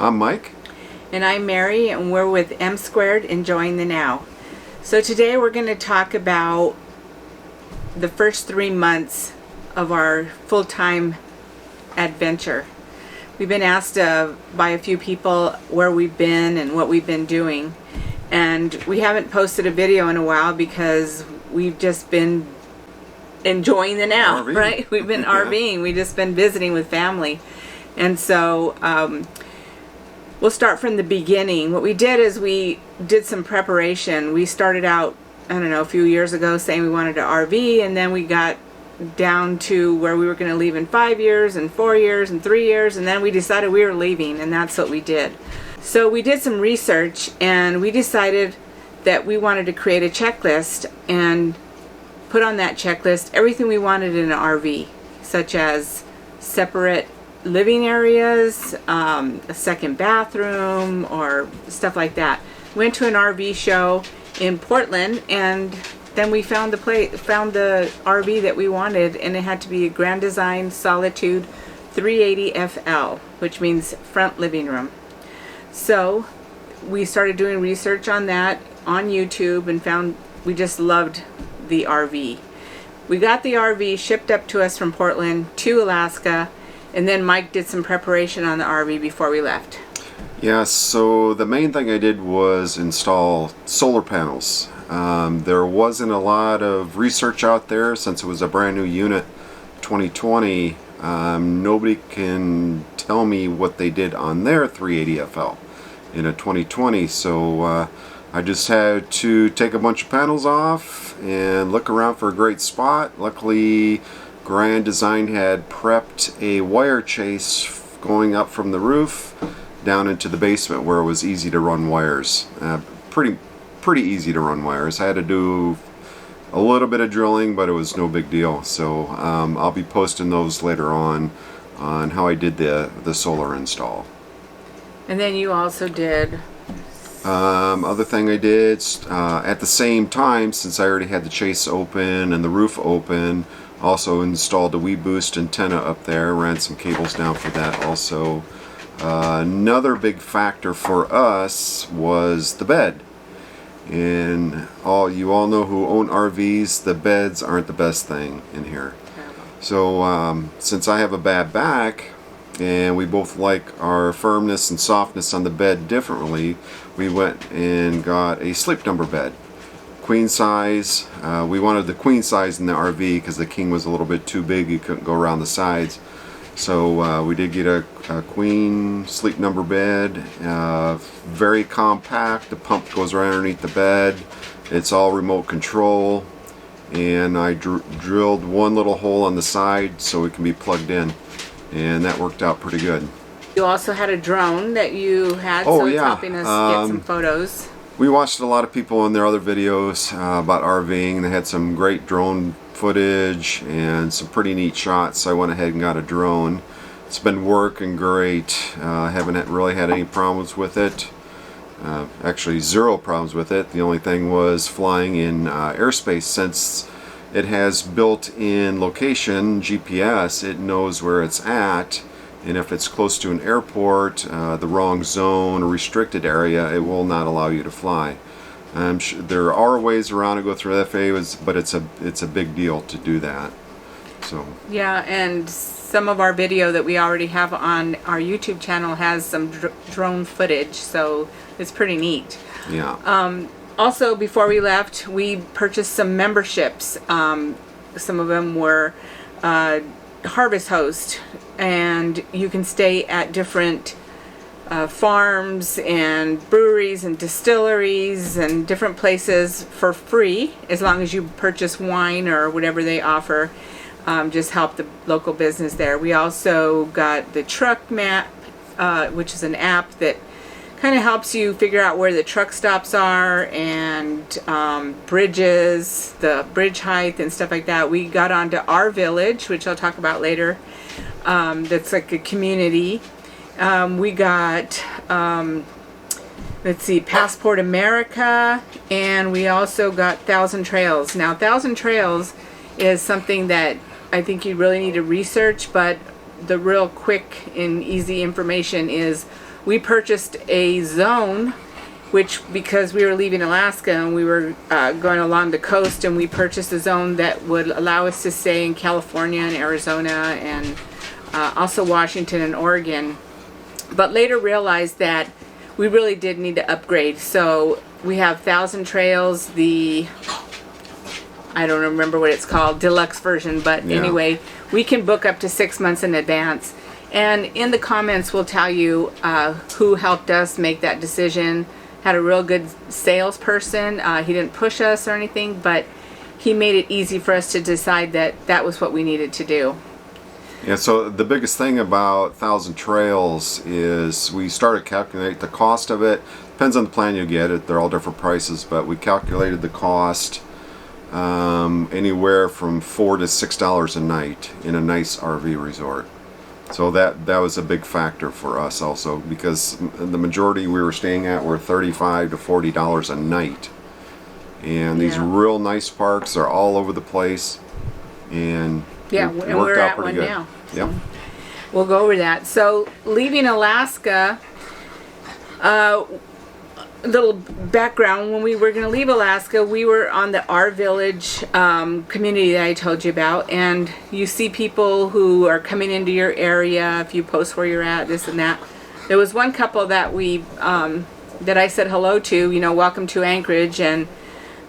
I'm Mike. And I'm Mary, and we're with M Squared, Enjoying the Now. So today we're going to talk about the first 3 months of our full-time adventure. We've been asked by a few people where we've been and what we've been doing. And we haven't posted a video in a while because we've just been enjoying the now, RV. right? We've been RVing. We've just been visiting with family. And so we'll start from the beginning. What we did is we did some preparation. We started out, I don't know, a few years ago saying we wanted to RV, and then we got down to where we were going to leave in 5 years and 4 years and 3 years, and then we decided we were leaving, and that's what we did. So we did some research, and we decided that we wanted to create a checklist and put on that checklist everything we wanted in an RV, such as separate living areas, a second bathroom, or stuff like that. Went to an RV show in Portland, and then we found the RV that we wanted, and it had to be a Grand Design Solitude 380 FL, which means front living room. So we started doing research on that on YouTube and found we just loved the RV. We got the RV shipped up to us from Portland to Alaska, and then Mike did some preparation on the RV before we left. Yeah, so the main thing I did was install solar panels. There wasn't a lot of research out there since it was a brand new unit, 2020. Nobody can tell me what they did on their 380 FL in a 2020, so I just had to take a bunch of panels off and look around for a great spot. Luckily, Grand Design had prepped a wire chase going up from the roof down into the basement where it was easy to run wires. Pretty easy to run wires. I had to do a little bit of drilling, but it was no big deal. So I'll be posting those later on how I did the solar install. And then you also did other thing I did at the same time, since I already had the chase open and the roof open, also installed a WeBoost antenna up there, ran some cables down for that also. Another big factor for us was the bed. And you all know who own RVs, the beds aren't the best thing in here. So since I have a bad back and we both like our firmness and softness on the bed differently, we went and got a sleep number bed. Queen size. We wanted the queen size in the RV because the king was a little bit too big. You couldn't go around the sides. So we did get a queen sleep number bed. Very compact. The pump goes right underneath the bed. It's all remote control. And I drilled one little hole on the side so it can be plugged in. And that worked out pretty good. You also had a drone that you had, so it's helping us get some photos. We watched a lot of people in their other videos about RVing. They had some great drone footage and some pretty neat shots, so I went ahead and got a drone. It's been working great. Haven't really had any problems with it. Actually, zero problems with it. The only thing was flying in airspace. Since it has built-in location GPS, it knows where it's at, and if it's close to an airport, the wrong zone or restricted area, it will not allow you to fly. I'm sure there are ways around to go through FAA, but it's a big deal to do that. So yeah, and some of our video that we already have on our YouTube channel has some drone footage, so it's pretty neat. Yeah. Also, before we left, we purchased some memberships. Some of them were Harvest Host, and you can stay at different farms and breweries and distilleries and different places for free, as long as you purchase wine or whatever they offer. Just help the local business there. We also got the Truck Map, which is an app that kind of helps you figure out where the truck stops are and bridges, the bridge height and stuff like that. We got onto Our Village, which I'll talk about later. That's like a community. We got, let's see, Passport America, and we also got Thousand Trails. Now, Thousand Trails is something that I think you really need to research, but the real quick and easy information is we purchased a zone, which, because we were leaving Alaska and we were going along the coast, and we purchased a zone that would allow us to stay in California and Arizona and also Washington and Oregon. But later realized that we really did need to upgrade. So we have Thousand Trails, I don't remember what it's called, deluxe version, but anyway, we can book up to 6 months in advance. And in the comments, we'll tell you who helped us make that decision. Had a real good salesperson. He didn't push us or anything, but he made it easy for us to decide that that was what we needed to do. Yeah, so the biggest thing about Thousand Trails is we started calculating the cost of it. Depends on the plan you get. They're all different prices, but we calculated the cost anywhere from $4 to $6 a night in a nice RV resort. So that was a big factor for us also, because the majority we were staying at were $35 to $40 a night. And these real nice parks are all over the place, and yeah, it and worked we're out at pretty one good. now. Yep. We'll go over that. So leaving Alaska, little background, when we were going to leave Alaska, we were on the R Village community that I told you about, and you see people who are coming into your area if you post where you're at, this and that. There was one couple that we that I said hello to, welcome to Anchorage, and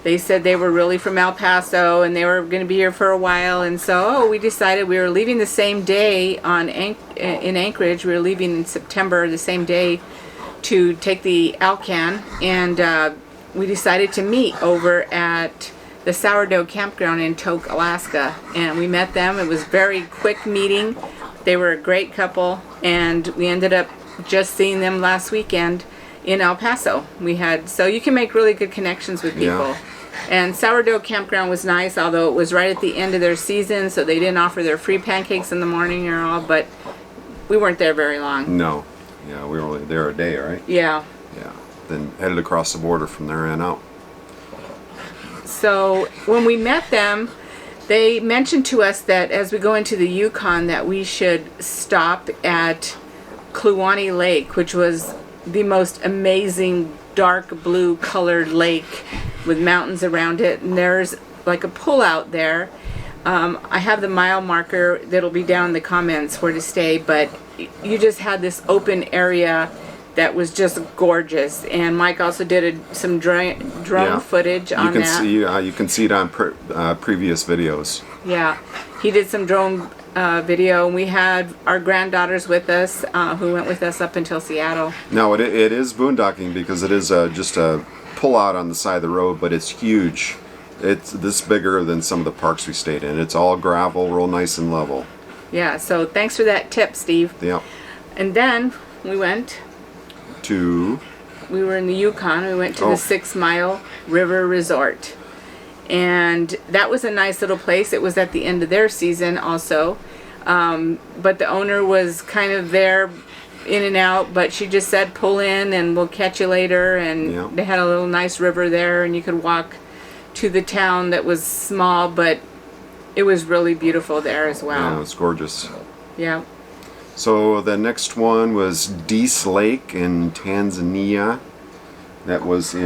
they said they were really from El Paso and they were going to be here for a while, and so we decided we were leaving the same day in Anchorage. We were leaving in September, the same day, to take the Alcan, and we decided to meet over at the Sourdough Campground in Tok, Alaska, and we met them. It was a very quick meeting. They were a great couple, and we ended up just seeing them last weekend in El Paso. So you can make really good connections with people. Yeah. And Sourdough Campground was nice, although it was right at the end of their season, so they didn't offer their free pancakes in the morning or all, but we weren't there very long. No. Yeah, we were only there a day, right? Yeah. Yeah. Then headed across the border from there and out. So when we met them, they mentioned to us that as we go into the Yukon that we should stop at Kluane Lake, which was the most amazing dark blue colored lake with mountains around it. And there's like a pull out there. I have the mile marker that'll be down in the comments where to stay, but you just had this open area that was just gorgeous. And Mike also did some drone footage on that. You can see it on previous videos. Yeah, he did some drone video, and we had our granddaughters with us who went with us up until Seattle. No, it is boondocking because it is just a pull out on the side of the road, but it's huge. It's this bigger than some of the parks we stayed in. It's all gravel, real nice and level. Yeah, so thanks for that tip, Steve. Yeah. And then we went We were in the Yukon. We went to the 6 Mile River Resort. And that was a nice little place. It was at the end of their season also. But the owner was kind of there in and out, but she just said pull in and we'll catch you later. And they had a little nice river there, and you could walk to the town that was small, but it was really beautiful there as well. Yeah, it's gorgeous. Yeah. So the next one was Dease Lake in Tanzania. That was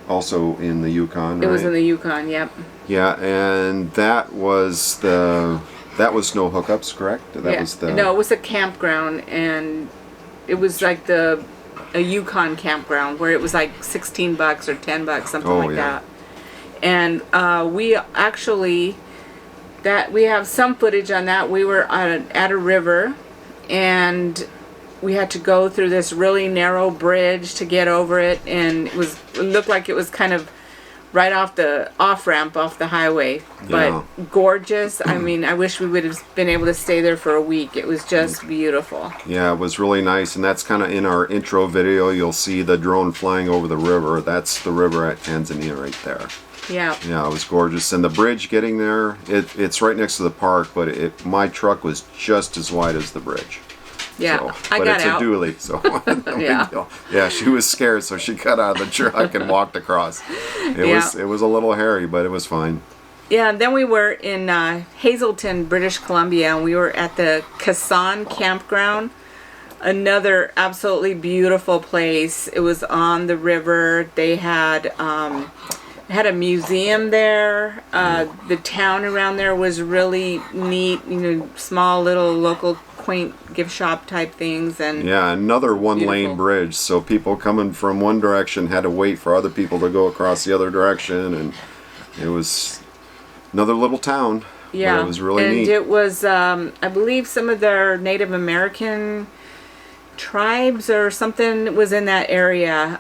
also in the Yukon, right? It was in the Yukon, yep. Yeah, and that was no hookups, correct? No, it was a campground, and it was like a Yukon campground where it was like $16 or $10, something like that. And we actually, we have some footage on that. We were at a river, and we had to go through this really narrow bridge to get over it, and it looked like it was kind of right off the off-ramp off the highway, but gorgeous. I mean, I wish we would have been able to stay there for a week. It was just beautiful. Yeah, it was really nice, and that's kind of in our intro video. You'll see the drone flying over the river. That's the river at Tanzania right there. Yeah. Yeah, it was gorgeous. And the bridge getting there, it's right next to the park, but my truck was just as wide as the bridge. Yeah, So, I but got it's out. a dually, so no big deal. Yeah, she was scared, so she got out of the truck and walked across. It was a little hairy, but it was fine. Yeah, and then we were in Hazelton, British Columbia, and we were at the Kokanee campground, another absolutely beautiful place. It was on the river. They had a museum there. The town around there was really neat. You know, small little local quaint gift shop type things. And yeah, another one-lane bridge. So people coming from one direction had to wait for other people to go across the other direction, and it was another little town. Yeah, but it was really and neat. it was, I believe, some of their Native American tribes or something was in that area.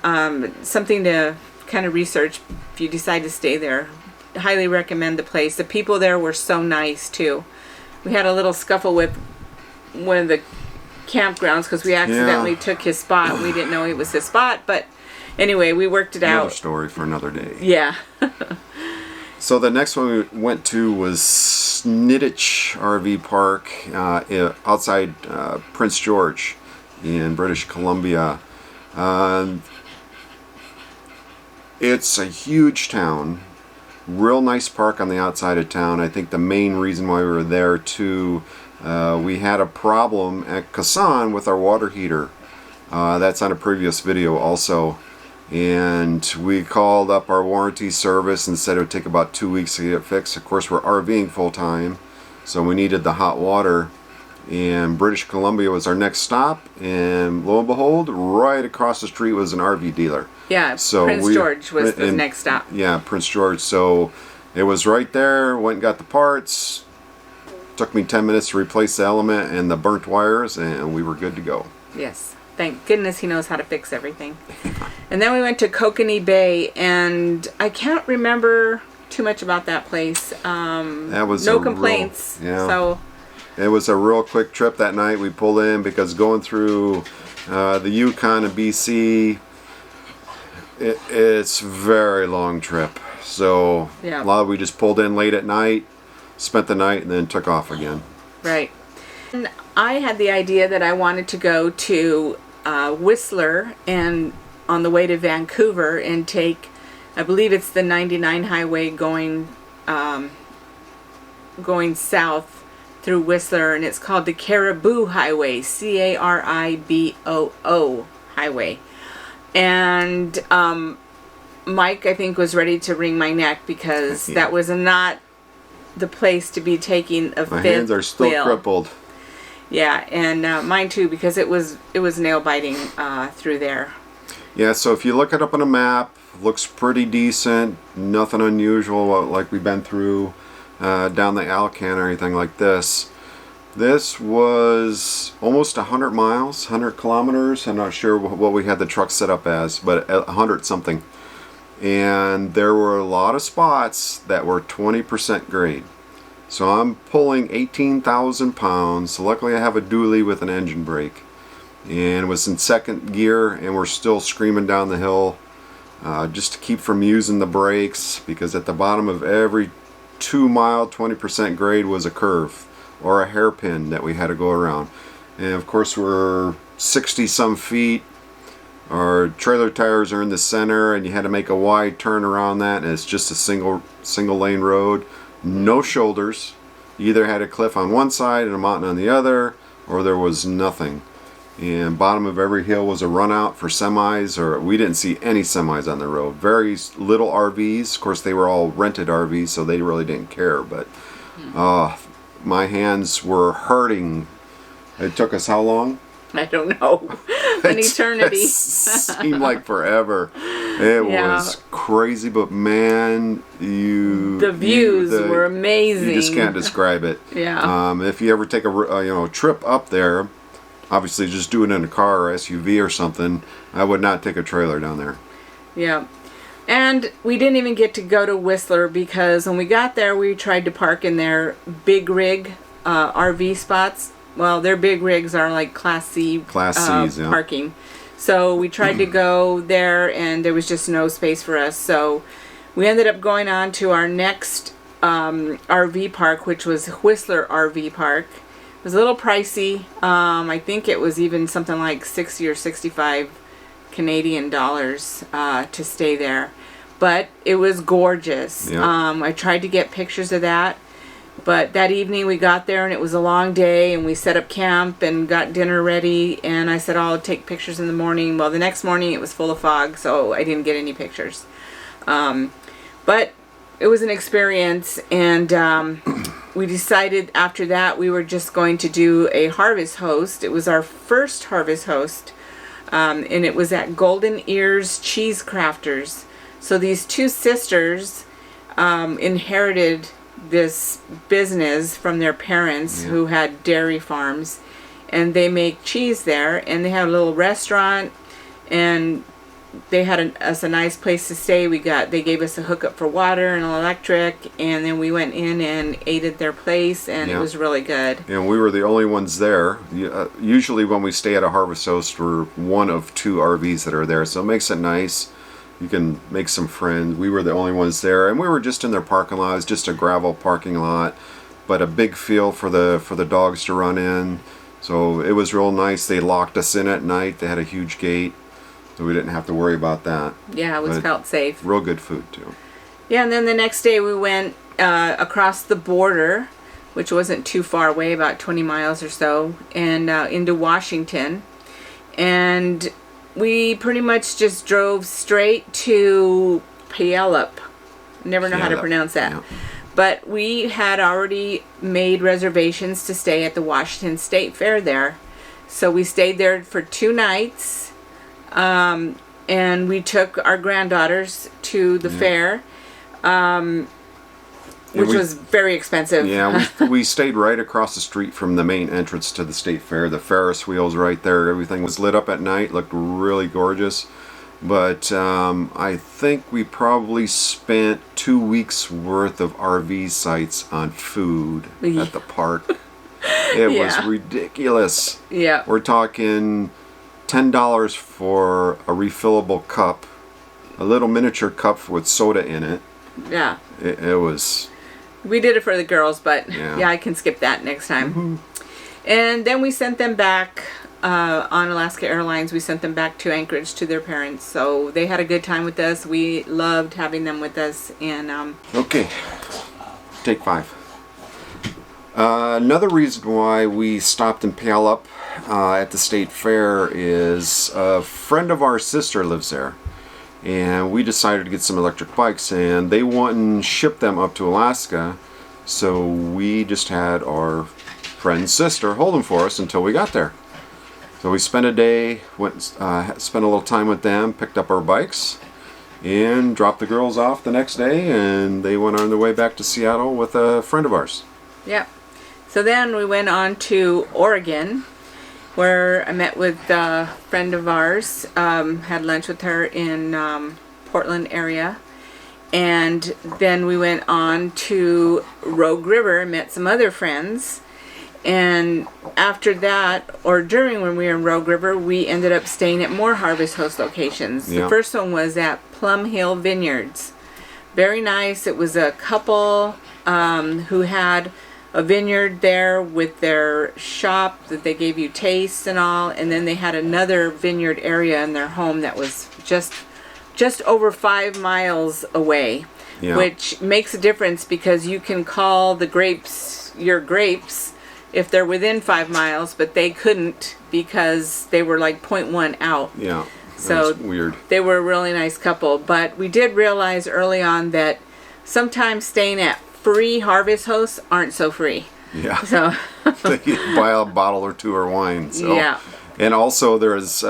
Something to kind of research if you decide to stay there. Highly recommend the place. The people there were so nice too. We had a little scuffle with one of the campgrounds because we accidentally took his spot. We didn't know it was his spot, but anyway, we worked it Another out. story for another day. Yeah. So the next one we went to was Sintich RV Park outside Prince George in British Columbia. It's a huge town. Real nice park on the outside of town. I think the main reason why we were there too, we had a problem at Kokanee with our water heater. That's on a previous video also. And we called up our warranty service and said it would take about 2 weeks to get it fixed. Of course, we're RVing full time, so we needed the hot water. And British Columbia was our next stop, and lo and behold, right across the street was an RV dealer. Yeah, So Prince George was the next stop. Yeah, Prince George. So it was right there. Went and got the parts. Took me 10 minutes to replace the element and the burnt wires, and we were good to go. Yes. Thank goodness he knows how to fix everything. And then we went to Kokanee Bay, and I can't remember too much about that place. That was no complaints. So it was a real quick trip that night. We pulled in because going through the Yukon and BC, it's a very long trip. So yeah. a lot of we just pulled in late at night, spent the night, and then took off again. Right. And I had the idea that I wanted to go to Whistler and on the way to Vancouver and take, I believe it's the 99 highway going south through Whistler, and it's called the Caribou Highway, Cariboo Highway. And Mike, I think, was ready to wring my neck because that was not the place to be taking a My fifth hands are still wheel. crippled. Yeah, and mine too, because it was nail biting through there. Yeah, so if you look it up on a map, looks pretty decent. Nothing unusual like we've been through down the Alcan or anything like this. This was almost 100 miles, 100 kilometers. I'm not sure what we had the truck set up as, but 100 something. And there were a lot of spots that were 20% grade. So I'm pulling 18,000 pounds. Luckily I have a dually with an engine brake. And it was in second gear, and we're still screaming down the hill just to keep from using the brakes, because at the bottom of every 2 mile 20% grade was a curve or a hairpin that we had to go around. And of course we're 60 some feet. Our trailer tires are in the center, and you had to make a wide turn around that, and it's just a single lane road. No shoulders. You either had a cliff on one side and a mountain on the other, or there was nothing. And bottom of every hill was a run out for semis, or we didn't see any semis on the road. Very little RVs. Of course, they were all rented RVs, so they really didn't care. But my hands were hurting. It took us how long? I don't know. An eternity. It seemed like forever. It was crazy, but man, the views were amazing. You just can't describe it. Yeah. If you ever take a trip up there, obviously just do it in a car or SUV or something. I would not take a trailer down there. Yeah. And we didn't even get to go to Whistler because when we got there, we tried to park in their big rig RV spots. Well, their big rigs are like Class C parking. So we tried to go there, and there was just no space for us. So we ended up going on to our next RV park, which was Whistler RV Park. It was a little pricey. I think it was even something like 60 or 65 Canadian dollars to stay there. But it was gorgeous. Yep. I tried to get pictures of that. But that evening we got there and it was a long day, and we set up camp and got dinner ready, and I said, I'll take pictures in the morning. Well, the next morning it was full of fog, so I didn't get any pictures. But it was an experience, and we decided after that we were just going to do a harvest host. It was our first harvest host, and it was at Golden Ears Cheese Crafters. So these two sisters inherited this business from their parents who had dairy farms, and they make cheese there, and they had a little restaurant, and they had us a nice place to stay. They gave us a hookup for water and electric, and then we went in and ate at their place, and it was really good. And we were the only ones there. Usually when we stay at a harvest host, we're one of two RVs that are there, so it makes it nice. You can make some friends. We were the only ones there, and we were just in their parking lot. It was just a gravel parking lot, but a big field for the dogs to run in. So it was real nice. They locked us in at night. They had a huge gate, so we didn't have to worry about that. Yeah, it felt safe. Real good food too. Yeah, and then the next day we went across the border, which wasn't too far away, about 20 miles or so, and into Washington, and we pretty much just drove straight to Puyallup. Never know how to pronounce that. Yeah. But we had already made reservations to stay at the Washington State Fair there. So we stayed there for 2 nights. And we took our granddaughters to the fair, which was very expensive. Yeah, we stayed right across the street from the main entrance to the state fair. The Ferris wheels right there. Everything was lit up at night. Looked really gorgeous. But I think we probably spent 2 weeks worth of RV sites on food at the park. It was ridiculous. Yeah. We're talking $10 for a refillable cup, a little miniature cup with soda in it. Yeah. It was... We did it for the girls, but yeah, I can skip that next time. Mm-hmm. And then we sent them back on Alaska Airlines. We sent them back to Anchorage to their parents. So they had a good time with us. We loved having them with us. And okay, take 5. Another reason why we stopped in Puyallup at the state fair is a friend of our sister lives there. And we decided to get some electric bikes, and they wouldn't ship them up to Alaska, so we just had our friend's sister hold them for us until we got there. So we spent a day, spent a little time with them, picked up our bikes, and dropped the girls off the next day, and they went on their way back to Seattle with a friend of ours. Yep. So then we went on to Oregon, where I met with a friend of ours, had lunch with her in Portland area, and then we went on to Rogue River and met some other friends, and after that, or during when we were in Rogue River, we ended up staying at more Harvest Host locations. Yeah. The first one was at Plum Hill Vineyards. Very nice. It was a couple who had a vineyard there with their shop that they gave you taste and all, and then they had another vineyard area in their home that was just over 5 miles away, which makes a difference because you can call the grapes your grapes if they're within 5 miles, but they couldn't because they were like 0.1 out. Yeah, so that's weird. They were a really nice couple, but we did realize early on that sometimes staying at free harvest hosts aren't so free. Yeah. So they buy a bottle or two of wine. So. Yeah. And also there's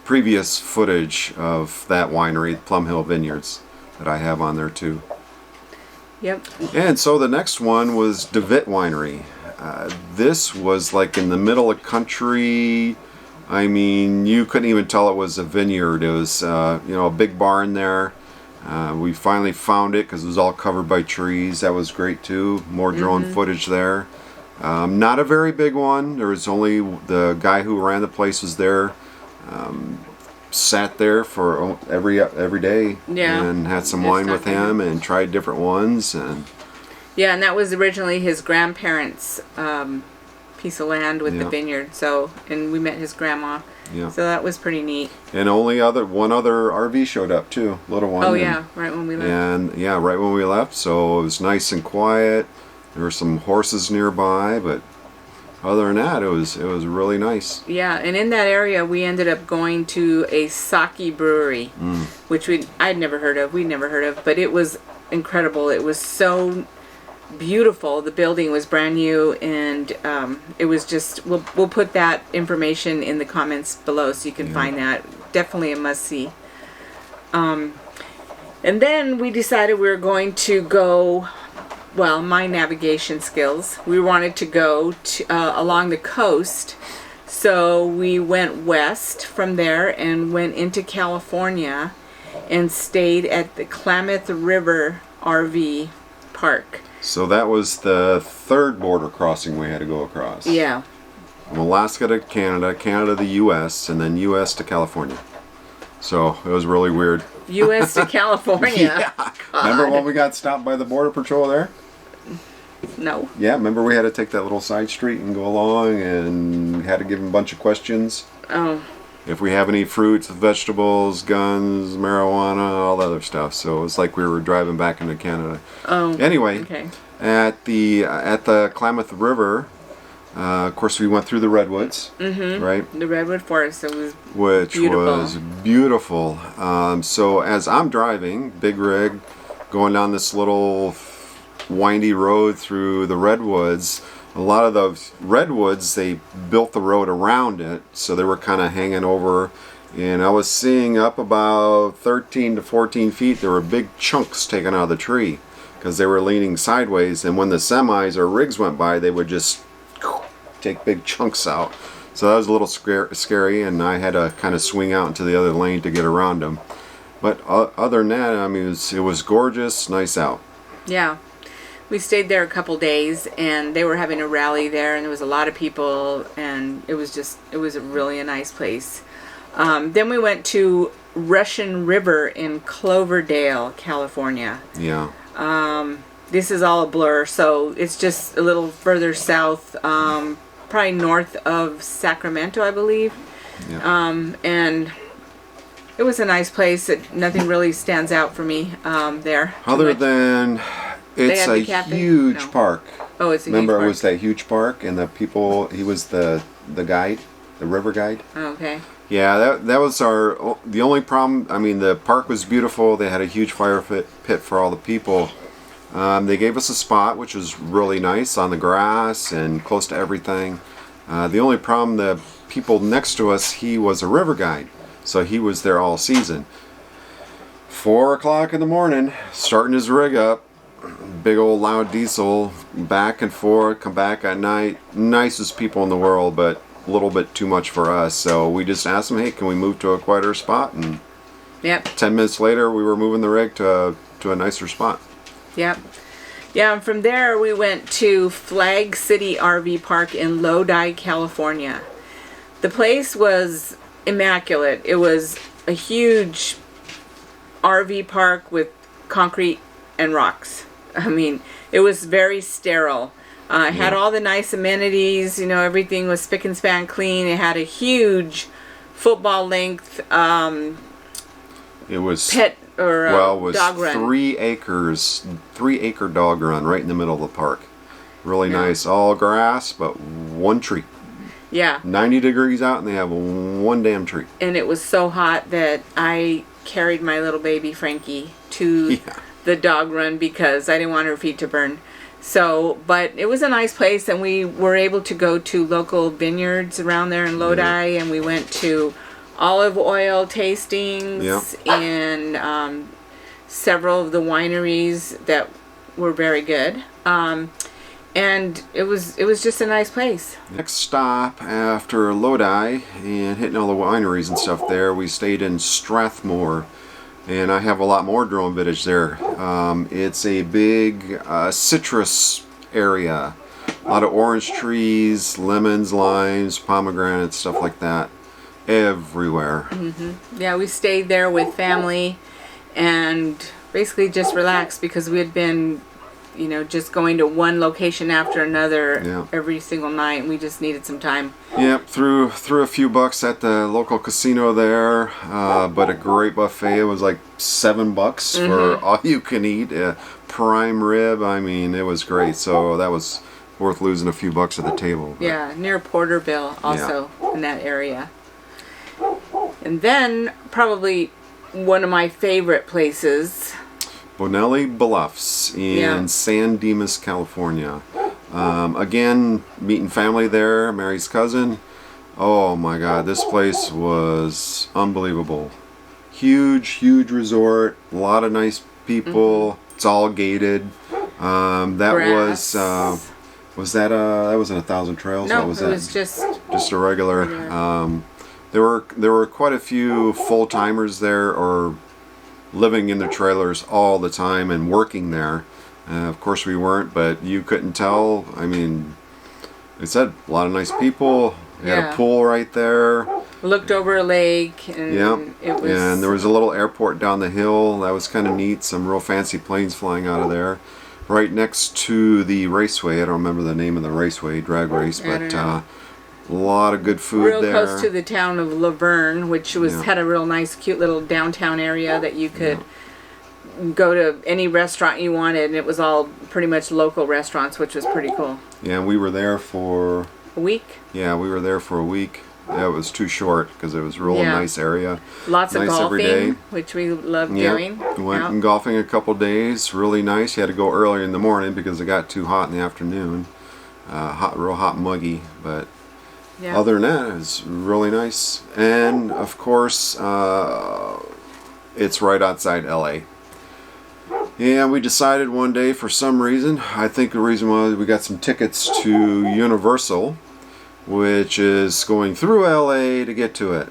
previous footage of that winery, Plum Hill Vineyards, that I have on there too. Yep. And so the next one was DeWitt Winery. This was like in the middle of country. I mean, you couldn't even tell it was a vineyard. It was, a big barn there. We finally found it because it was all covered by trees. That was great too. More drone footage there. Not a very big one. There was only the guy who ran the place was there. Sat there for every day and had some wine with him and tried different ones. And that was originally his grandparents' piece of land with the vineyard. So, and we met his grandma. Yeah. So that was pretty neat. And one other RV showed up too, little one. Oh yeah, right when we left. And right when we left. So it was nice and quiet. There were some horses nearby, but other than that, it was really nice. Yeah, and in that area, we ended up going to a sake brewery, which I'd never heard of. We'd never heard of, but it was incredible. It was so beautiful. The building was brand new, and it was just. We'll put that information in the comments below, so you can find that. Definitely a must see. And then we decided we were going to go. Well, my navigation skills. We wanted to go to, along the coast, so we went west from there and went into California and stayed at the Klamath River RV Park. So that was the third border crossing we had to go across. Yeah. From Alaska to Canada, Canada to U.S., and then U.S. to California. So it was really weird. U.S. to California. Yeah. Remember when we got stopped by the Border Patrol there? No. Yeah, remember we had to take that little side street and go along and had to give them a bunch of questions. Oh. If we have any fruits, vegetables, guns, marijuana, all that other stuff. So it was like we were driving back into Canada. Oh. Anyway, Okay. at the Klamath River, of course we went through the redwoods, right? The redwood forest. It was Which beautiful. was beautiful. So as I'm driving, big rig, going down this little windy road through the redwoods, a lot of those redwoods, they built the road around it, so they were kind of hanging over, and I was seeing up about 13 to 14 feet, there were big chunks taken out of the tree because they were leaning sideways, and when the semis or rigs went by, they would just take big chunks out. So that was a little scary, and I had to kind of swing out into the other lane to get around them. But other than that, I mean, it was gorgeous, nice out. Yeah. We stayed there a couple days, and they were having a rally there, and there was a lot of people, and it was really a nice place. Then we went to Russian River in Cloverdale, California. Yeah. This is all a blur, so it's just a little further south, probably north of Sacramento, I believe. Yeah. And it was a nice place. Nothing really stands out for me there. Other than it's had a the cafe? huge No. park. Oh, it's a Remember, huge park. it was that huge park, and the people. He was the guide, the river guide. Oh, okay. Yeah, that was the only problem. I mean, the park was beautiful. They had a huge fire pit for all the people. They gave us a spot, which was really nice, on the grass and close to everything. The only problem, the people next to us, he was a river guide, so he was there all season. 4 o'clock in the morning, starting his rig up, big old loud diesel, back and forth, come back at night. Nicest people in the world, but a little bit too much for us. So we just asked him, hey, can we move to a quieter spot? And Yep. 10 minutes later, we were moving the rig to a nicer spot. Yep. Yeah, and from there we went to Flag City RV Park in Lodi, California. The place was immaculate. It was a huge RV park with concrete and rocks. I mean, it was very sterile. It had all the nice amenities, everything was spick and span clean. It had a huge football length It was pet or it was dog run. 3 acres, 3-acre dog run right in the middle of the park. Really Yeah. nice, all grass, but one tree. Yeah. 90 degrees out, and they have one damn tree. And it was so hot that I carried my little baby Frankie to Yeah. the dog run because I didn't want her feet to burn. So, but it was a nice place, and we were able to go to local vineyards around there in Lodi, and we went to olive oil tastings and several of the wineries that were very good. And it was just a nice place. Next stop after Lodi and hitting all the wineries and stuff there, we stayed in Strathmore. And I have a lot more drone footage there. It's a big citrus area. A lot of orange trees, lemons, limes, pomegranates, stuff like that. Everywhere. Yeah, we stayed there with family and basically just relaxed because we had been, just going to one location after another every single night, and we just needed some time. Yep, threw a few bucks at the local casino there, but a great buffet. It was like $7 for all you can eat. prime rib. I mean, it was great. So that was worth losing a few bucks at the table. But, Yeah, near Porterville, also in that area. And then probably one of my favorite places. Bonelli Bluffs in San Dimas, California. Again, meeting family there, Mary's cousin. Oh my God, this place was unbelievable. Huge resort, a lot of nice people. It's all gated. Grass. That wasn't 1,000 Trails? No, what was it that? was just a regular. There were quite a few full timers there, or living in their trailers all the time and working there. Of course we weren't, but you couldn't tell. I mean, like I said, a lot of nice people. We had a pool right there. Looked over a lake, and it was. And there was a little airport down the hill. That was kind of neat. Some real fancy planes flying out of there. Right next to the raceway. I don't remember the name of the raceway, drag race, but a lot of good food real there. Close to the town of Laverne, which had a real nice, cute little downtown area that you could go to any restaurant you wanted, and it was all pretty much local restaurants, which was pretty cool. Yeah, we were there for a week. Yeah, we were there for a week. Yeah, it was too short because it was a real nice area. Lots nice of golfing, every day. which we loved doing. We went golfing a couple days. Really nice. You had to go early in the morning because it got too hot in the afternoon. Real hot, muggy. But other than that, it was really nice. And of course, it's right outside LA. And we decided one day, for some reason, I think the reason was we got some tickets to Universal, which is going through LA to get to it.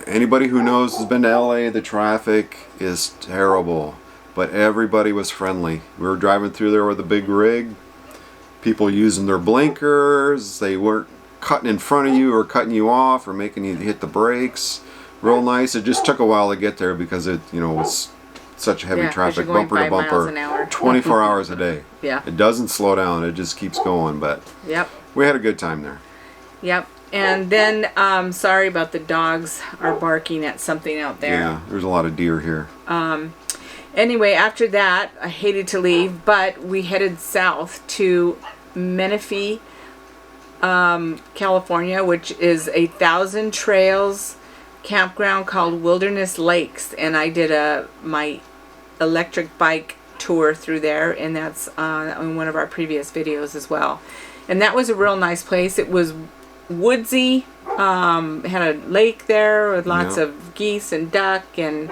Anybody who knows has been to LA, the traffic is terrible, but everybody was friendly. We were driving through there with a big rig, people using their blinkers, they weren't cutting in front of you or cutting you off or making you hit the brakes. Real nice. It just took a while to get there because it was such heavy traffic, bumper to bumper, 24 hours a day. Yeah. It doesn't slow down. It just keeps going. But we had a good time there. Yep. And then, sorry about the dogs are barking at something out there. Yeah, there's a lot of deer here. Anyway, after that, I hated to leave, but we headed south to Menifee, California, which is 1,000 Trails campground called Wilderness Lakes, and I did my electric bike tour through there, and that's on one of our previous videos as well. And that was a real nice place. It was woodsy, had a lake there with lots of geese and duck, and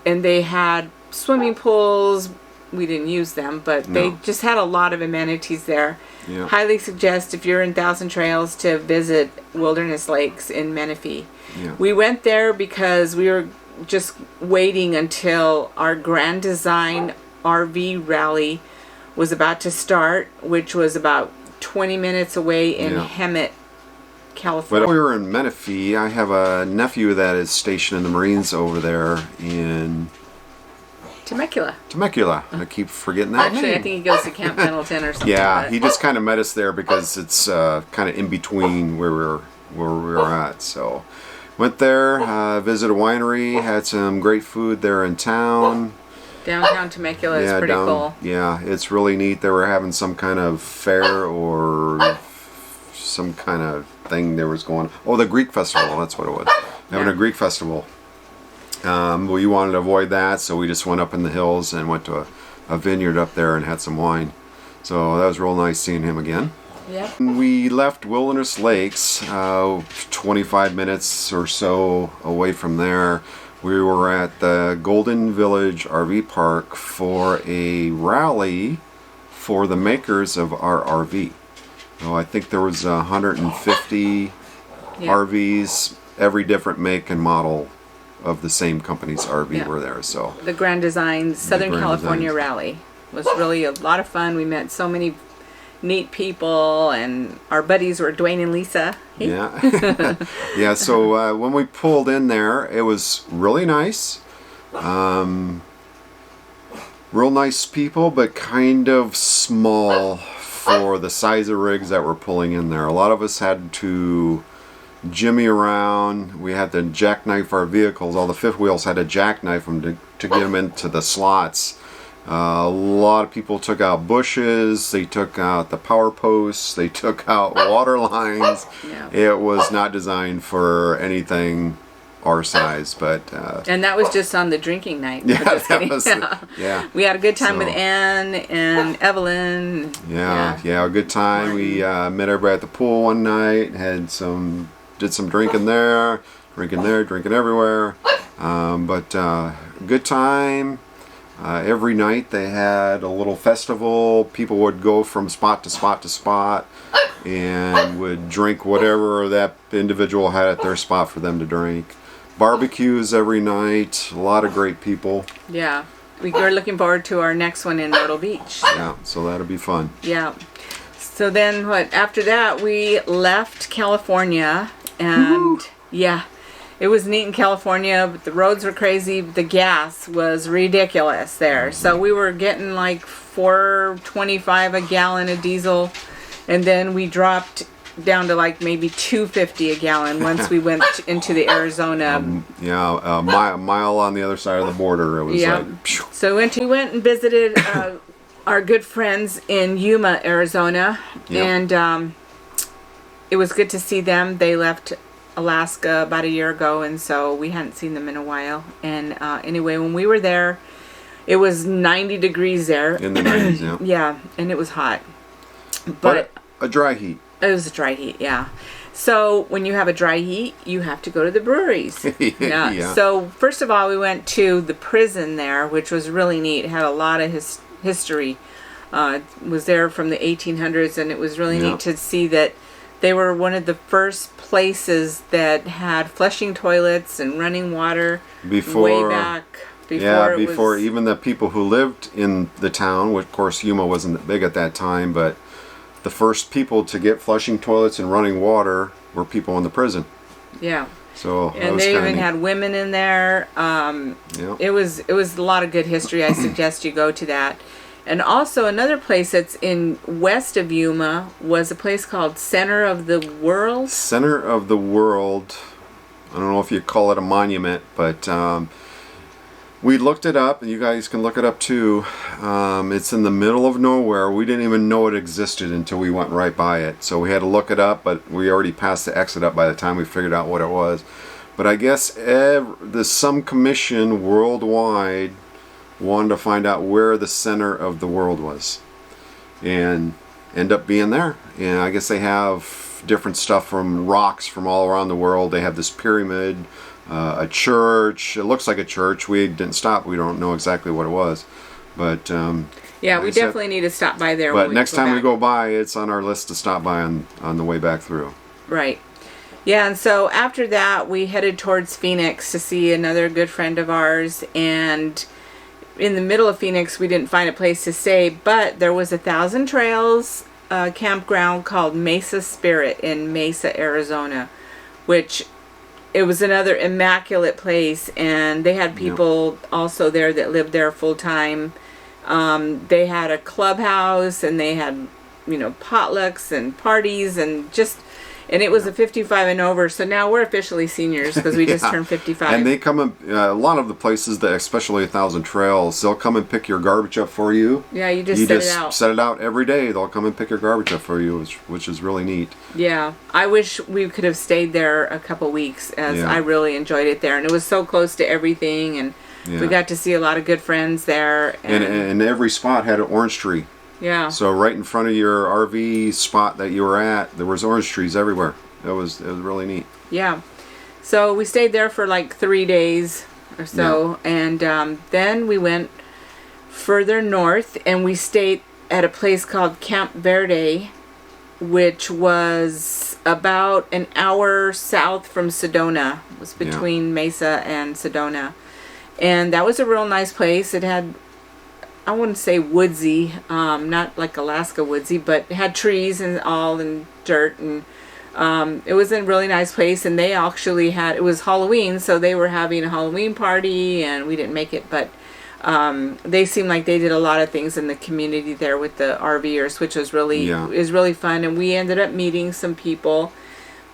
they had swimming pools. We didn't use them, but they just had a lot of amenities there. Yeah. Highly suggest, if you're in 1,000 Trails, to visit Wilderness Lakes in Menifee. Yeah. We went there because we were just waiting until our Grand Design RV rally was about to start, which was about 20 minutes away in Hemet, California. But we were in Menifee. I have a nephew that is stationed in the Marines over there in Temecula. I keep forgetting that Actually, name. I think he goes to Camp Pendleton or something. Yeah, he just kind of met us there because it's kind of in between where we were at. So went there, visited a winery, had some great food there in town. Downtown Temecula is pretty cool. Yeah, it's really neat. They were having some kind of fair or some kind of thing there was going on. Oh, the Greek festival, that's what it was. Having a Greek festival. We wanted to avoid that, so we just went up in the hills and went to a vineyard up there and had some wine. So that was real nice seeing him again. Yeah. We left Wilderness Lakes 25 minutes or so away from there. We were at the Golden Village RV Park for a rally for the makers of our RV. So I think there was 150 RVs, every different make and model of the same company's RV were there. So the Grand Design Southern California Rally was really a lot of fun. We met so many neat people, and our buddies were Dwayne and Lisa. Hey. Yeah. Yeah, so when we pulled in there, it was really nice. Real nice people, but kind of small for the size of rigs that were pulling in there. A lot of us had to jimmy around. We had to jackknife our vehicles. All the fifth wheels had to jackknife them to get them into the slots. A lot of people took out bushes. They took out the power posts. They took out water lines. Yeah. It was not designed for anything our size, but and that was just on the drinking night. yeah, Just that kidding. was, yeah. We had a good time So- with Ann and Evelyn. Yeah, a good time. We met everybody at the pool one night. Did some drinking there, drinking everywhere. But good time. Every night they had a little festival. People would go from spot to spot to spot and would drink whatever that individual had at their spot for them to drink. Barbecues every night. A lot of great people. Yeah. We're looking forward to our next one in Myrtle Beach. Yeah, so that'll be fun. Yeah. So then after that we left California and yeah, it was neat in California, but the roads were crazy. The gas was ridiculous there. So we were getting like $4.25 a gallon of diesel, and then we dropped down to like maybe $2.50 a gallon once we went into the Arizona. A mile on the other side of the border. It was like, phew. So we went and visited our good friends in Yuma, Arizona, Yep. and it was good to see them. They left Alaska about a year ago, and so we hadn't seen them in a while. And anyway, when we were there, it was 90 degrees there. In the 90s, yeah. Yeah, and it was hot. But a dry heat. It was a dry heat, yeah. So when you have a dry heat, you have to go to the breweries. Yeah. So first of all, we went to the prison there, which was really neat. It had a lot of history. It was there from the 1800s, and it was really Yeah. neat to see that they were one of the first places that had flushing toilets and running water way back. Before even the people who lived in the town, which of course Yuma wasn't that big at that time, but the first people to get flushing toilets and running water were people in the prison. Yeah. So that And was they kinda even neat. had women in there. Yeah. It was a lot of good history. I suggest you go to that. And also another place that's in west of Yuma was a place called Center of the World. Center of the World. I don't know if you call it a monument, but we looked it up, and you guys can look it up too. It's in the middle of nowhere. We didn't even know it existed until we went right by it. So we had to look it up, but we already passed the exit up by the time we figured out what it was. But I guess there's some commission worldwide wanted to find out where the center of the world was, and end up being there. And I guess they have different stuff from rocks from all around the world. They have this pyramid, a church. It looks like a church. We didn't stop. We don't know exactly what it was, but Yeah, like we I said, definitely need to stop by there. But when next time we back. go by, it's on our list to stop by on the way back through. Right. Yeah, and so after that, we headed towards Phoenix to see another good friend of ours. And in the middle of Phoenix, we didn't find a place to stay, but there was a Thousand Trails campground called Mesa Spirit in Mesa, Arizona, which it was another immaculate place. And they had people also there that lived there full time. They had a clubhouse, and they had, potlucks and parties, and it was a 55 and over. So now we're officially seniors because we just turned 55. And they come in, a lot of the places that, especially 1,000 Trails, they'll come and pick your garbage up for you. Yeah, you just set it out. Set it out every day. They'll come and pick your garbage up for you, which is really neat. Yeah, I wish we could have stayed there a couple weeks, as I really enjoyed it there, and it was so close to everything, and we got to see a lot of good friends there. And every spot had an orange tree. Yeah. So right in front of your RV spot that you were at, there was orange trees everywhere. It was really neat. Yeah. So we stayed there for like 3 days or so, and then we went further north, and we stayed at a place called Camp Verde, which was about an hour south from Sedona. It was between Mesa and Sedona. And that was a real nice place. It had, I wouldn't say woodsy, not like Alaska woodsy, but it had trees and all and dirt, and it was a really nice place. And they actually had, it was Halloween, so they were having a Halloween party, and we didn't make it, but they seemed like they did a lot of things in the community there with the RVers, which was really is really fun. And we ended up meeting some people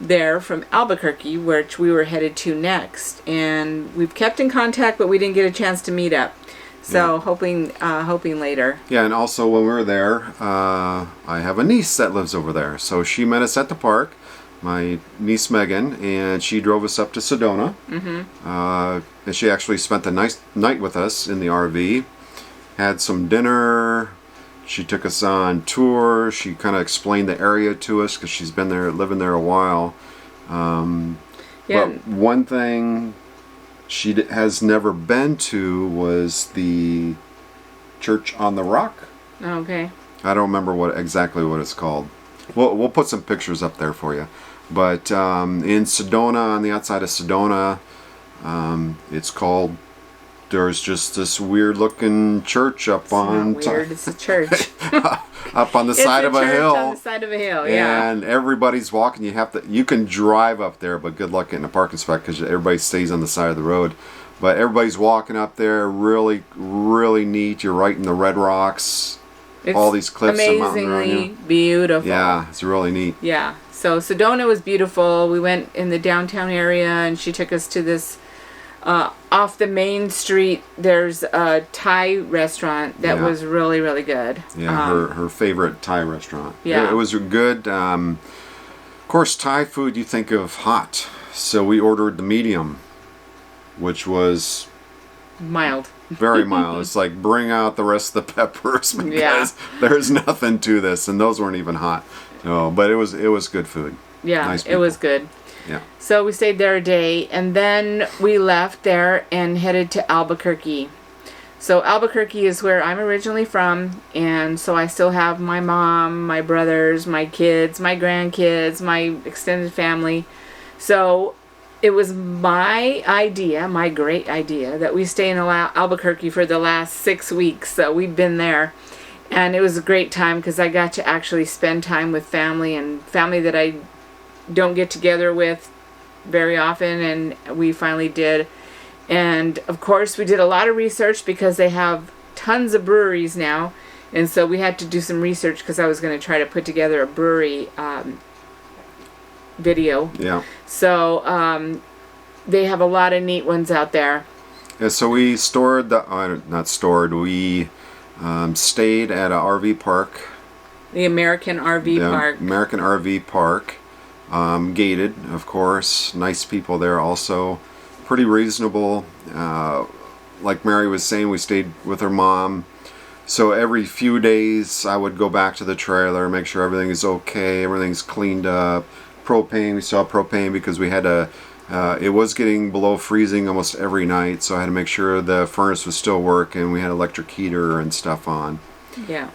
there from Albuquerque, which we were headed to next. And we've kept in contact, but we didn't get a chance to meet up. So hoping later. Yeah, and also when we were there, I have a niece that lives over there. So she met us at the park, my niece Megan, and she drove us up to Sedona. And she actually spent the night with us in the RV, had some dinner. She took us on tour. She kind of explained the area to us because she's been there, living there a while. But one thing she has never been to was the Church on the Rock. Okay. I don't remember exactly what it's called. We'll put some pictures up there for you. But in Sedona, on the outside of Sedona, it's called. There's just this weird looking church up on. It's not weird. It's a church. Up on the side of a hill. On the side of a hill, yeah. And everybody's walking. You can drive up there, but good luck getting a parking spot because everybody stays on the side of the road. But everybody's walking up there. Really, really neat. You're right in the red rocks. It's all these cliffs and mountains around you. amazingly beautiful. Yeah, it's really neat. Yeah. So Sedona was beautiful. We went in the downtown area, and she took us to this. Off the main street, there's a Thai restaurant that was really, really good. Yeah, her favorite Thai restaurant. Yeah. It was good. Of course, Thai food, you think of hot. So we ordered the medium, which was mild. Very mild. It's like, bring out the rest of the peppers because there's nothing to this. And those weren't even hot. So, but it was good food. Yeah, nice it was good. Yeah. So we stayed there a day, and then we left there and headed to Albuquerque. So Albuquerque is where I'm originally from, and so I still have my mom, my brothers, my kids, my grandkids, my extended family. So it was my idea, my great idea, that we stay in Albuquerque for the last 6 weeks. So we've been there, and it was a great time because I got to actually spend time with family, and family that I don't get together with very often, and we finally did. And of course we did a lot of research because they have tons of breweries now, and so we had to do some research because I was going to try to put together a brewery video. Yeah. So they have a lot of neat ones out there. Yeah, so we stored we stayed at an RV park. The American RV Park. American RV Park. Gated, of course. Nice people there also. Pretty reasonable. Like Mary was saying, we stayed with her mom. So every few days I would go back to the trailer, make sure everything is okay, everything's cleaned up. Propane, we saw propane because we had to, it was getting below freezing almost every night, so I had to make sure the furnace was still working. We had electric heater and stuff on. Yeah.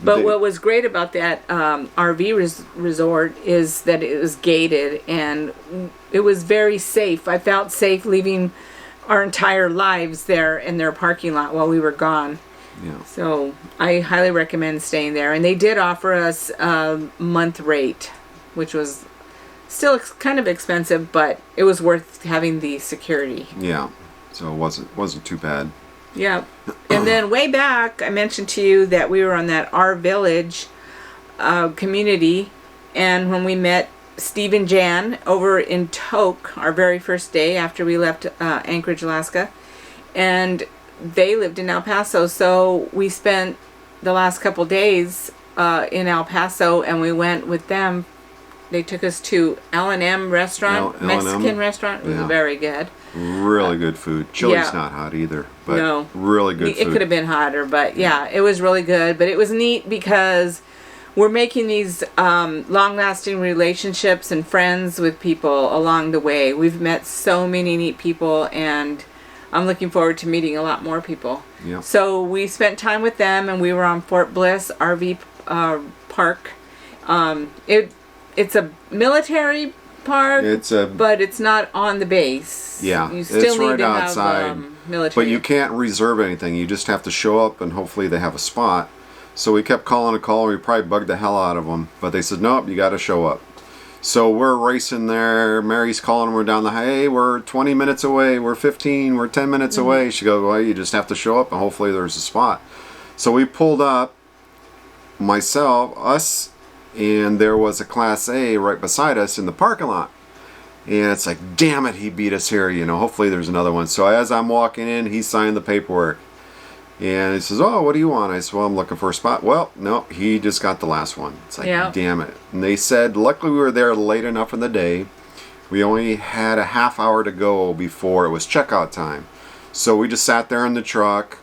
But what was great about that RV resort is that it was gated, and it was very safe. I felt safe leaving our entire lives there in their parking lot while we were gone. Yeah. So I highly recommend staying there. And they did offer us a month rate, which was still kind of expensive, but it was worth having the security. Yeah. So it wasn't too bad. Yeah. And then way back, I mentioned to you that we were on that Our Village community, and when we met Steve and Jan over in Tok, our very first day after we left Anchorage, Alaska, and they lived in El Paso, so we spent the last couple days in El Paso, and we went with them. They took us to L&M restaurant, Mexican restaurant. It was very good. Really good food. Chili's not hot either, but really good food. It could have been hotter, but yeah, it was really good. But it was neat because we're making these long-lasting relationships and friends with people along the way. We've met so many neat people, and I'm looking forward to meeting a lot more people. Yeah. So we spent time with them, and we were on Fort Bliss RV Park. It's a military park, but it's not on the base. Yeah, you still it's need right to outside. Have military. But you can't reserve anything. You just have to show up, and hopefully they have a spot. So we kept calling a call. We probably bugged the hell out of them, but they said, nope, you got to show up. So we're racing there. Mary's calling. We're down the hey, we're 20 minutes away. We're 15. We're 10 minutes away. She goes, well, you just have to show up, and hopefully there's a spot. So we pulled up. Us and there was a Class A right beside us in the parking lot. And it's like, damn it, he beat us here, you know, hopefully there's another one. So as I'm walking in, he signed the paperwork. And he says, oh, what do you want? I said, well, I'm looking for a spot. Well, no, he just got the last one. It's like, Yeah. damn it. And they said, luckily we were there late enough in the day. We only had a half hour to go before it was checkout time. So we just sat there in the truck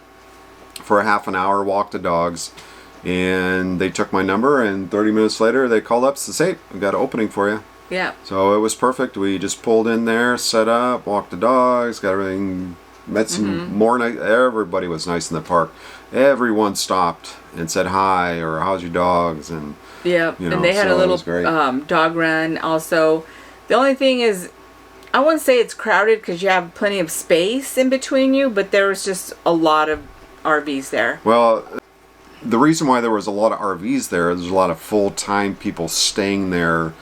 for a half an hour, walked the dogs. And they took my number, and 30 minutes later, they called up and said, hey, we've got an opening for you. Yeah. So it was perfect. We just pulled in there, set up, walked the dogs, got everything, met some more nice. Everybody was nice in the park. Everyone stopped and said hi or how's your dogs, and Yeah. you know, And they had so a it little was great. dog run also. The only thing is, I wouldn't say it's crowded because you have plenty of space in between you, but there was just a lot of RVs there. Well, the reason why there was a lot of RVs there, there's a lot of full-time people staying there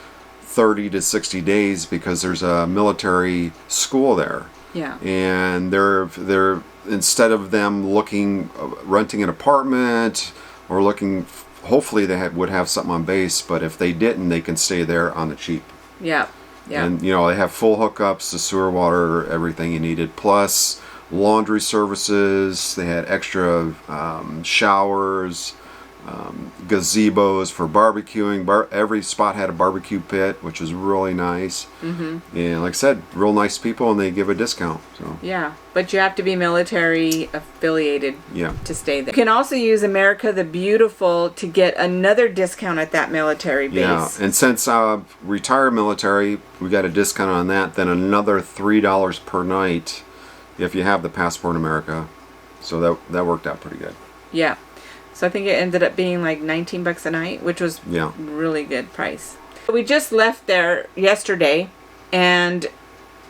30 to 60 days because there's a military school there. Yeah. And they're instead of them renting an apartment or looking, hopefully they would have something on base, but if they didn't, they can stay there on the cheap. Yeah. Yeah. And you know, they have full hookups, the sewer, water, everything you needed, plus laundry services. They had extra showers, gazebos for barbecuing. Every spot had a barbecue pit, which was really nice. And like I said, real nice people, and they give a discount. So Yeah, but you have to be military affiliated yeah, to stay there. You can also use America the Beautiful to get another discount at that military base. yeah. And since retired military, we got a discount on that. Then another $3 per night if you have the Passport America. So that worked out pretty good. Yeah. So I think it ended up being like $19 a night, which was Yeah. really good price. We just left there yesterday, and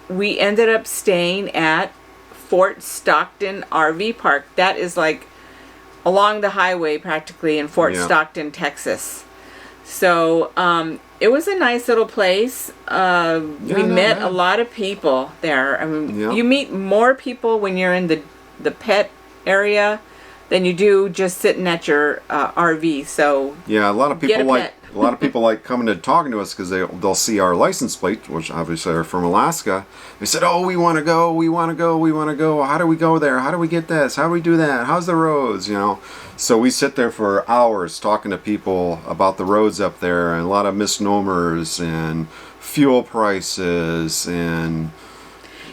we ended up staying at Fort Stockton RV Park. That is like along the highway practically in Fort Yeah. Stockton, Texas. So it was a nice little place. We met a lot of people there. I mean, Yeah. you meet more people when you're in the pet area than you do just sitting at your RV. So Yeah, a lot of people Get a like pet. a lot of people like coming and talking to us because they'll see our license plate, which obviously are from Alaska. They said, "Oh, we want to go, we want to go, we want to go. How do we go there? How do we get this? How do we do that? How's the roads?" You know. So we sit there for hours talking to people about the roads up there, and a lot of misnomers and fuel prices and.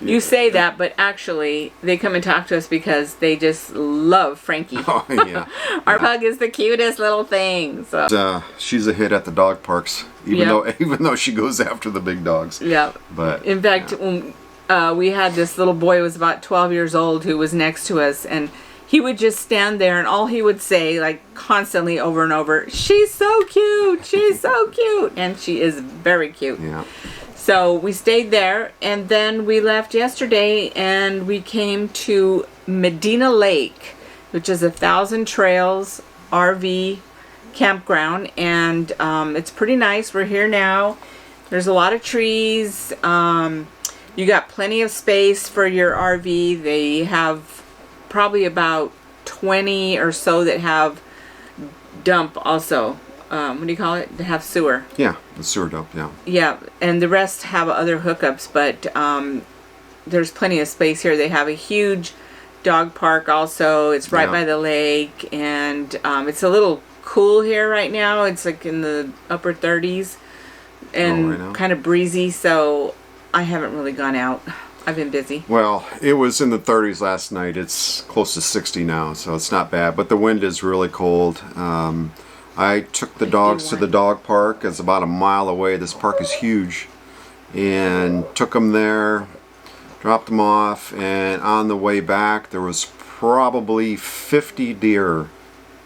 you say that, but actually they come and talk to us because they just love Frankie. Oh yeah. Our pug is the cutest little thing. So She's a hit at the dog parks, even though she goes after the big dogs. yeah. But In fact, when, we had this little boy who was about 12 years old who was next to us, and he would just stand there and all he would say, like constantly over and over, "She's so cute, she's so cute." And she is very cute. yeah. So we stayed there, and then we left yesterday and we came to Medina Lake, which is 1,000 Trails RV campground, and it's pretty nice. We're here now. There's a lot of trees. You got plenty of space for your RV. They have probably about 20 or so that have dump also. What do you call it? They have sewer. Yeah, the sewer dump, yeah. Yeah, and the rest have other hookups, but there's plenty of space here. They have a huge dog park also. It's right Yeah. by the lake, and it's a little cool here right now. It's like in the upper 30s and right now? kind of breezy, so I haven't really gone out. I've been busy. Well, it was in the 30s last night. It's close to 60 now, so it's not bad. But the wind is really cold. I took the dogs to the dog park. It's about a mile away. This park is huge. And took them there, dropped them off, and on the way back, there was probably 50 deer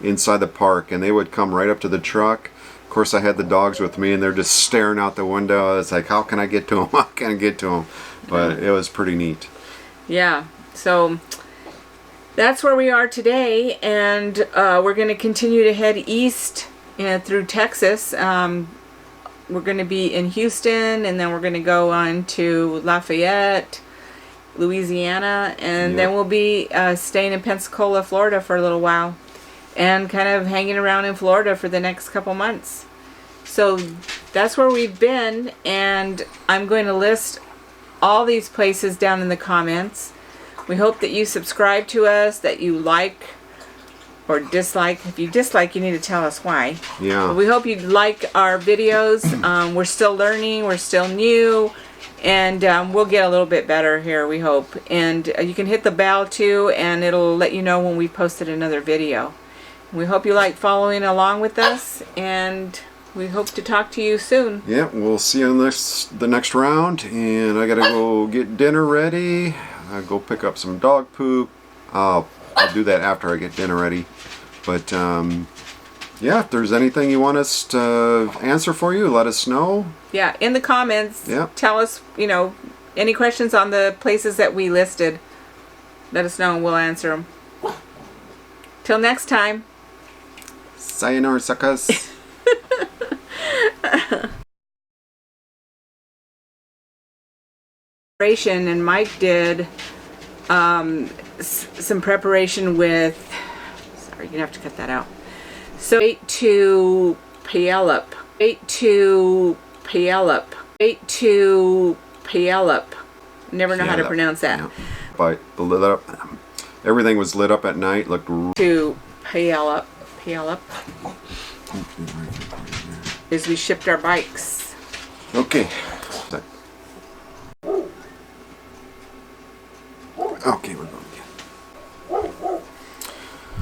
inside the park, and they would come right up to the truck. Of course, I had the dogs with me, and they're just staring out the window. It's like, how can I get to them? How can I get to them? But it was pretty neat. Yeah, so that's where we are today, and we're going to continue to head east through Texas. We're going to be in Houston, and then we're going to go on to Lafayette, Louisiana, and then we'll be staying in Pensacola, Florida for a little while, and kind of hanging around in Florida for the next couple months. So that's where we've been, and I'm going to list all these places down in the comments. We hope that you subscribe to us, that you like or dislike. If you dislike, you need to tell us why. Yeah. But we hope you like our videos. We're still learning, we're still new, and we'll get a little bit better here, we hope. And you can hit the bell too, and it'll let you know when we posted another video. We hope you like following along with us, and we hope to talk to you soon. Yeah, we'll see you in the next round, and I gotta go get dinner ready. I go pick up some dog poop. I'll do that after I get dinner ready. But yeah, if there's anything you want us to answer for you, let us know. Yeah, in the comments. Yeah. Tell us, you know, any questions on the places that we listed. Let us know and we'll answer them. Till next time. Sayonara, suckers. And Mike did some preparation with, sorry, you're gonna have to cut that out. So 8 to Puyallup, 8 to Puyallup, 8 to Puyallup. Never know how to pronounce that. Yeah. But the lit up, everything was lit up at night. Looked to Puyallup, Puyallup. As we shipped our bikes. okay. Okay, we're going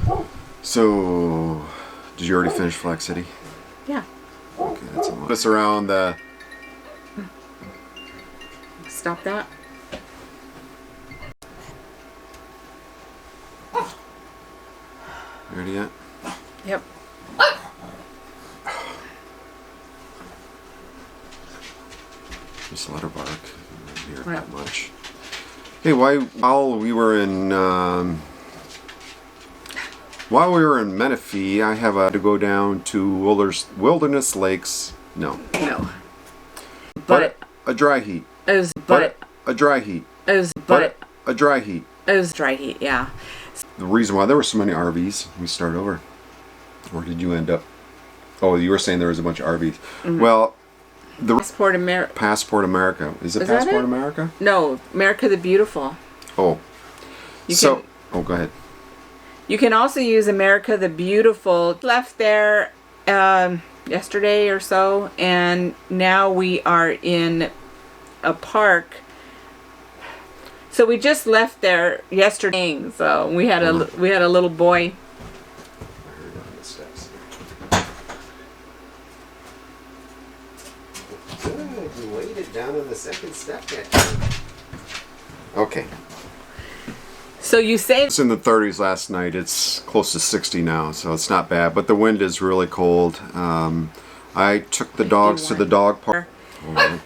again. So, did you already finish Flag City? Yeah. Okay, that's a lot. Us around the. Stop that. You ready yet? Yep. Just let her bark. I don't hear it Right. that much. Hey, while we were in Menifee, I have to go down to Wilderness Lakes. No. No. But a dry heat. It was But a dry heat. It was But a dry heat. It was dry heat, yeah. The reason why there were so many RVs, we start over. Where did you end up? Oh, you were saying there was a bunch of RVs. Mm-hmm. Well, the Passport America. Passport America. Is it Is that Passport it? America? No, America the Beautiful. Oh. You so, can, oh, go ahead. you can also use America the Beautiful. Left there yesterday or so, and now we are in a park. So we just left there yesterday. So we had a little boy. I heard it on the steps. Good, you waited down on the second step that time. Okay. So you say It's in the 30s last night. It's close to 60 now, so it's not bad. But the wind is really cold. I took the dogs to the dog park. Oh.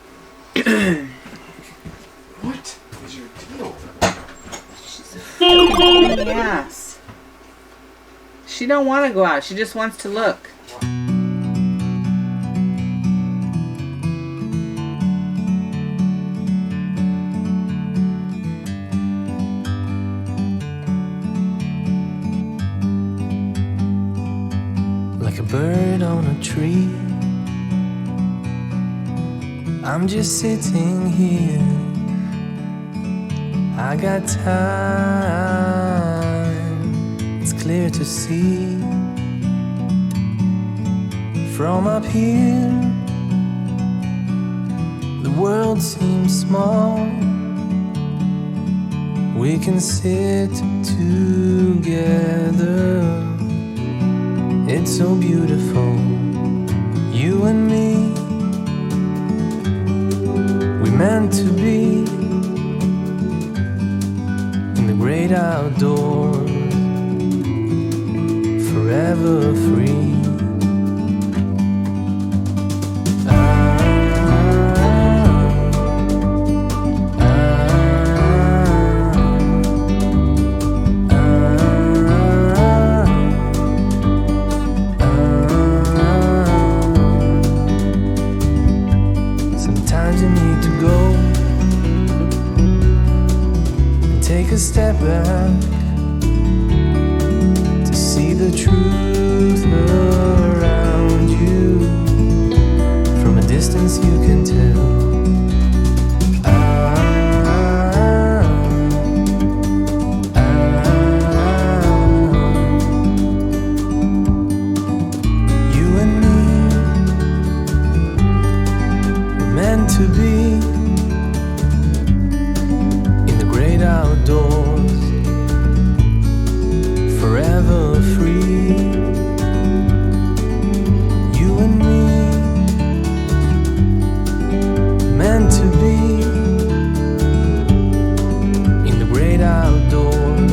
What is your deal? yes. She don't want to go out. She just wants to look. Like a bird on a tree, I'm just sitting here. I got time, it's clear to see. From up here, the world seems small. We can sit together. It's so beautiful, you and me. We meant to be in the great outdoors, forever free. Take a step back to see the truth around you. free. You and me, meant to be in the great outdoors,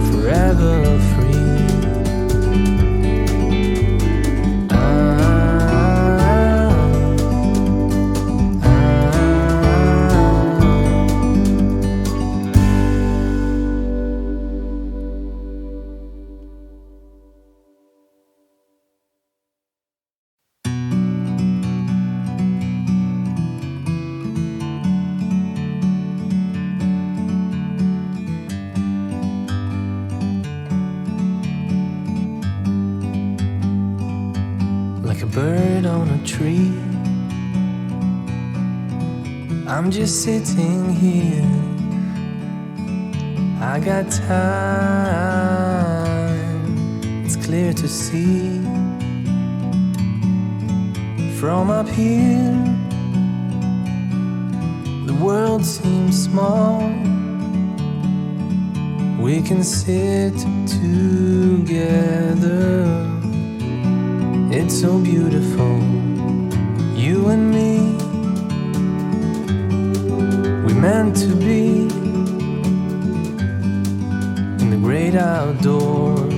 forever free. Like a bird on a tree, I'm just sitting here. I got time, it's clear to see. From up here, the world seems small. We can sit together. It's so beautiful, you and me. We meant to be in the great outdoors,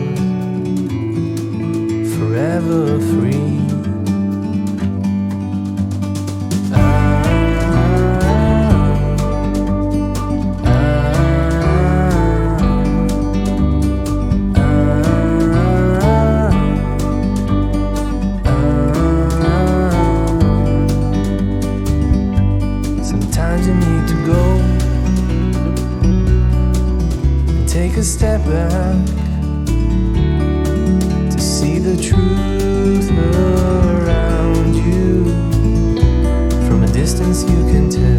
forever free. Take a step back to see the truth around you. From a distance you can tell